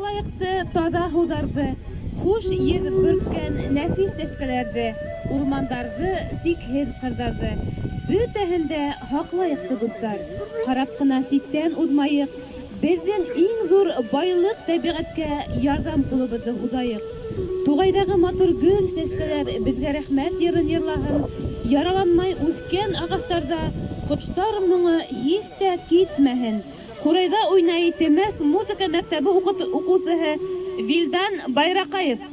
Һаклайыксы таза һыуҙарҙы, хуш еҙ бөрккән нәфис сәскәләрҙе, урмандарҙы, сикһеҙ ҡырҙарҙы. Бөтәһен дә һаҡлайыҡсы, дуҫтар. Ҡарап ҡына ситтән уҙмайыҡ. Беҙҙең иң ҙур байлыҡ тәбиғәткә ярҙам ҡулыбыҙҙы һуҙайыҡ. Туғайҙағы матур гөл сәскәләр беҙгә рәхмәт йырын йырлаһын. Яраланмай үҫкән ағастарҙа ҡоштар моңо һис тә китмәһен. Ҡурайҙа уйнай Темәс музыка мәктәбе уҡыусыһы Вилдан Байраҡаев.